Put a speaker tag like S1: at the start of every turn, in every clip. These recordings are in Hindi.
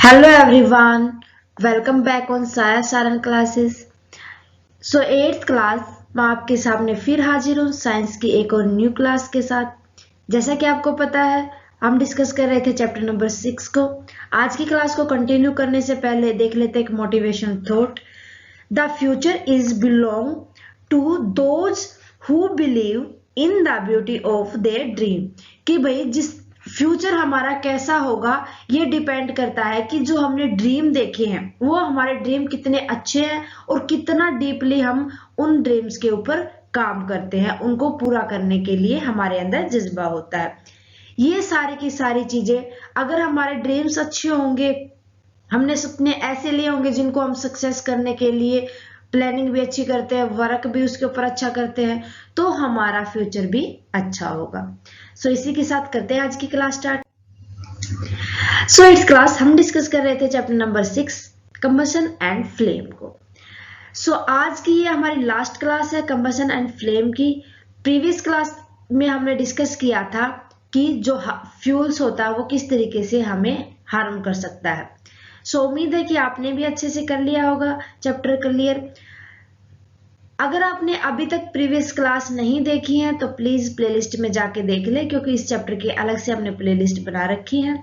S1: Hello everyone, welcome back on Saya Saran classes. So 8th class मैं आपके सामने फिर हाजिर हूँ साइंस की एक और न्यू क्लास के साथ। जैसा कि आपको पता है हम डिस्कस कर रहे थे चैप्टर नंबर 6 को। आज की क्लास को कंटिन्यू करने से पहले देख लेते एक motivation thought. The future is belong to those who believe in the beauty of their dream. कि भाई जिस फ्यूचर हमारा कैसा होगा ये डिपेंड करता है कि जो हमने ड्रीम देखे हैं वो हमारे ड्रीम कितने अच्छे हैं और कितना डीपली हम उन ड्रीम्स के ऊपर काम करते हैं, उनको पूरा करने के लिए हमारे अंदर जज्बा होता है। ये सारी की सारी चीजें अगर हमारे ड्रीम्स अच्छे होंगे, हमने सपने ऐसे लिए होंगे जिनको हम सक्सेस करने के लिए प्लानिंग भी अच्छी करते हैं, वर्क भी उसके ऊपर अच्छा करते हैं, तो हमारा फ्यूचर भी अच्छा होगा। सो इसी के साथ करते हैं आज की क्लास स्टार्ट। सो इस क्लास हम डिस्कस कर रहे थे chapter number 6 combustion and flame को। सो आज की ये हमारी लास्ट क्लास है कंबशन एंड फ्लेम की। प्रीवियस क्लास में हमने डिस्कस किया था कि जो फ्यूल्स होता है वो किस तरीके से हमें हार्म कर सकता है। सो उम्मीद है कि आपने भी अच्छे से कर लिया होगा चैप्टर क्लियर। अगर आपने अभी तक प्रीवियस क्लास नहीं देखी है तो प्लीज प्लेलिस्ट में जाके देख ले, क्योंकि इस चैप्टर की अलग से हमने प्लेलिस्ट बना रखी है।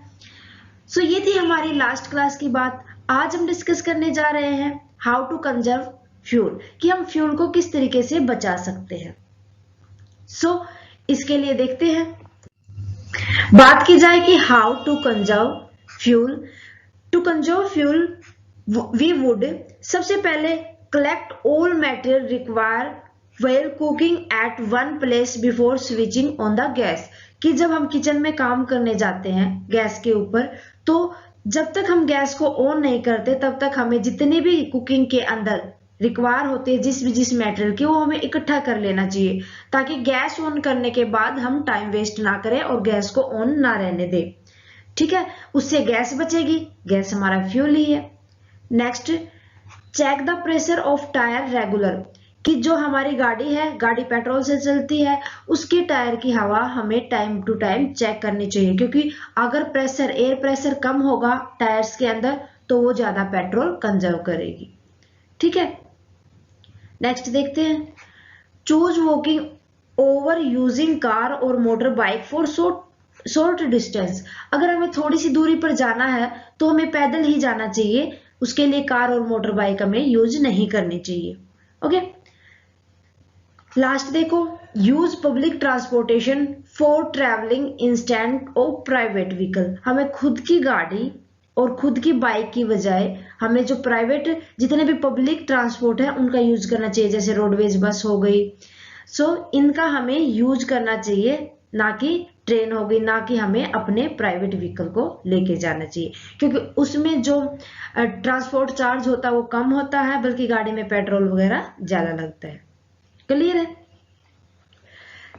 S1: सो ये थी हमारी लास्ट क्लास की बात। आज हम डिस्कस करने जा रहे हैं हाउ टू कंजर्व फ्यूल, कि हम फ्यूल को किस तरीके से बचा सकते हैं। सो इसके लिए देखते हैं, बात की जाए कि how to conserve fuel. To conserve fuel we would सबसे पहले collect all material required while cooking at one place before switching on the gas। कि जब हम किचन में काम करने जाते हैं गैस के ऊपर, तो जब तक हम गैस को ऑन नहीं करते तब तक हमें जितने भी कुकिंग के अंदर रिक्वायर होते हैं जिस मटेरियल की, वो हमें इकट्ठा कर लेना चाहिए, ताकि गैस ऑन करने के बाद हम टाइम वेस्ट ना करें और गैस को ऑन ना रहने दें। ठीक है, उससे गैस बचेगी, गैस हमारा फ्यूल ही है। Next, check the pressure of tyre regular, कि जो हमारी गाड़ी है, गाड़ी पेट्रोल से चलती है, उसके टायर की हवा हमें टाइम टू टाइम चेक करनी चाहिए, क्योंकि अगर प्रेशर एयर प्रेशर कम होगा टायर्स के अंदर तो वो ज्यादा पेट्रोल कंजर्व करेगी। ठीक है, नेक्स्ट देखते हैं, choose walking over using car और motorbike for short distance. अगर हमें थोड़ी सी दूरी पर जाना है तो हमें पैदल ही जाना चाहिए, उसके लिए कार और मोटर बाइक हमें यूज नहीं करनी चाहिए। ओके, लास्ट देखो, use public transportation for travelling instant of private vehicle. हमें खुद की गाड़ी और खुद की बाइक की बजाय हमें जो प्राइवेट जितने भी पब्लिक ट्रांसपोर्ट है उनका यूज करना चाहिए, जैसे रोडवेज बस हो गई। सो इनका हमें यूज करना चाहिए, ना कि ट्रेन हो गई, ना कि हमें अपने प्राइवेट व्हीकल को लेके जाना चाहिए, क्योंकि उसमें जो ट्रांसपोर्ट चार्ज होता है वो कम होता है, बल्कि गाड़ी में पेट्रोल वगैरह ज्यादा लगता है। क्लियर है?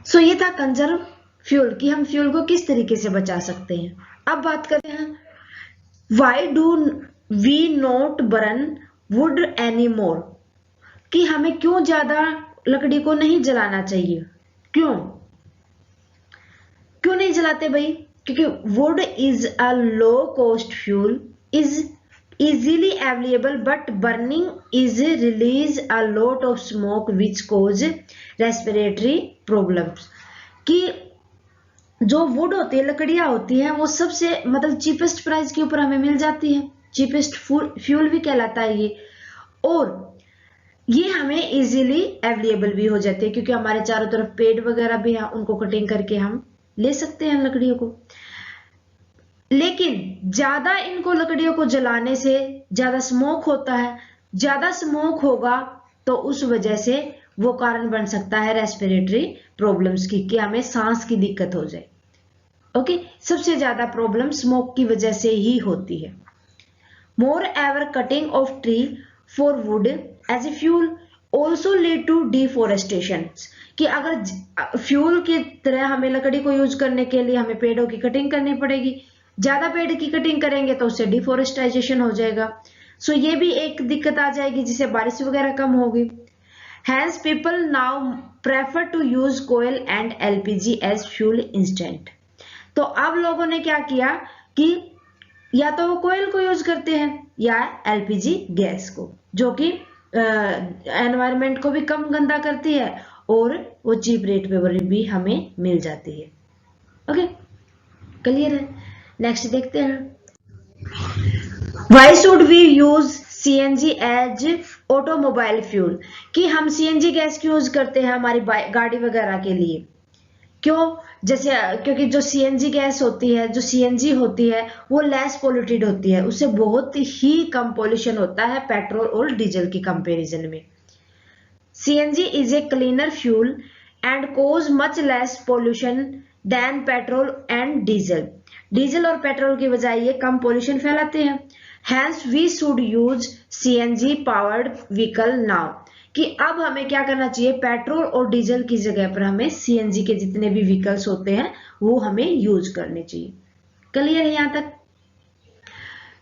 S1: सो ये था कंजर्व फ्यूल, कि हम फ्यूल को किस तरीके से बचा सकते हैं। अब बात करते हैं, why do we not burn wood any more, कि हमें क्यों ज्यादा लकड़ी को नहीं जलाना चाहिए। क्यों क्यों नहीं जलाते भाई? क्योंकि would is a low cost fuel, is easily available, but burning is release a lot of smoke which cause respiratory problems। कि जो वुड होती है, लकड़ियां होती हैं, वो सबसे मतलब चीपेस्ट प्राइस के ऊपर हमें मिल जाती है, चीपेस्ट फ्यूल भी कहलाता है ये, और ये हमें इजीली अवेलेबल भी हो जाती है, क्योंकि हमारे चारों तरफ पेड़ वगैरह भी हैं, उनको कटिंग करके हम ले सकते हैं लकड़ियों को। लेकिन ज्यादा इनको लकड़ियों को जलाने से ज्यादा स्मोक होता है, ज्यादा स्मोक होगा तो उस वजह से वो कारण बन सकता है रेस्पिरेटरी प्रॉब्लम्स की, कि हमें सांस की दिक्कत हो जाए। ओके, सबसे ज्यादा प्रॉब्लम स्मोक की वजह से ही होती है। Moreover cutting of tree for wood as a fuel also lead to deforestation, कि अगर फ्यूल की तरह हमें लकड़ी को यूज करने के लिए हमें पेड़ों की कटिंग करनी पड़ेगी, ज्यादा पेड़ की कटिंग करेंगे तो उससे डिफोरेस्टाइजेशन हो जाएगा। सो ये भी एक दिक्कत आ जाएगी, जिससे बारिश वगैरह कम होगी। Hence people now prefer to use कोयल and LPG as fuel instant. तो अब लोगों ने क्या किया कि या तो वो कोयल को यूज करते हैं या एलपीजी गैस को, जो कि एनवायरनमेंट को भी कम गंदा करती है और वो चीप रेट पे भी हमें मिल जाती है। ओके, क्लियर है। नेक्स्ट देखते हैं, why should we use CNG as automobile fuel, कि हम सीएनजी गैस क्यों यूज करते हैं हमारी गाड़ी वगैरह के लिए, क्यों? जैसे क्योंकि जो सीएनजी गैस होती है, जो सीएनजी होती है, वो लेस पोल्यूटेड होती है, उससे बहुत ही कम पोल्यूशन होता है पेट्रोल और डीजल की कंपैरिजन में। CNG is a cleaner fuel and causes much less pollution than petrol and diesel. Diesel और पेट्रोल की बजाय ये कम पोल्यूशन फैलाते हैं। Hence we should use CNG powered vehicle now, कि अब हमें क्या करना चाहिए, पेट्रोल और डीजल की जगह पर हमें सीएनजी के जितने भी व्हीकल्स होते हैं वो हमें यूज करने चाहिए। क्लियर है यहां तक?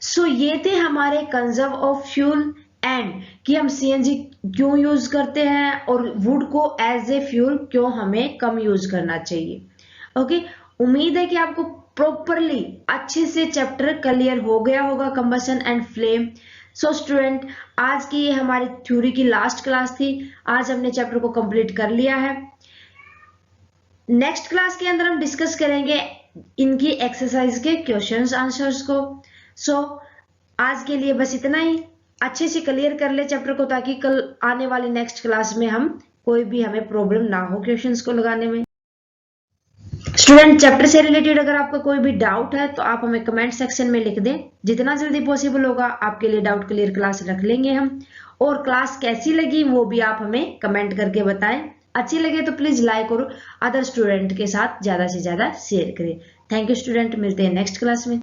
S1: सो ये थे हमारे कंजर्व ऑफ फ्यूल एंड कि हम सीएनजी क्यों यूज करते हैं और वुड को एज ए फ्यूल क्यों हमें कम यूज करना चाहिए। ओके, उम्मीद है कि आपको प्रॉपरली अच्छे से चैप्टर क्लियर हो गया होगा, combustion and flame. So student, आज की ये हमारी थ्योरी की लास्ट क्लास थी। आज हमने चैप्टर को कंप्लीट कर लिया है। नेक्स्ट क्लास के अंदर हम डिस्कस करेंगे इनकी एक्सरसाइज के क्वेश्चंस आंसर्स को। सो आज के लिए बस इतना ही। अच्छे से क्लियर कर ले चैप्टर को, ताकि कल आने वाली नेक्स्ट क्लास में हमें प्रॉब्लम ना हो क्वेश्चंस को लगाने में। स्टूडेंट, चैप्टर से रिलेटेड अगर आपका कोई भी डाउट है तो आप हमें कमेंट सेक्शन में लिख दें। जितना जल्दी पॉसिबल होगा आपके लिए डाउट क्लियर क्लास रख लेंगे हम। और क्लास कैसी लगी वो भी आप हमें कमेंट करके बताएं। अच्छी लगे तो प्लीज लाइक और अदर स्टूडेंट के साथ ज्यादा से ज्यादा शेयर करें। थैंक यू स्टूडेंट, मिलते हैं नेक्स्ट क्लास में।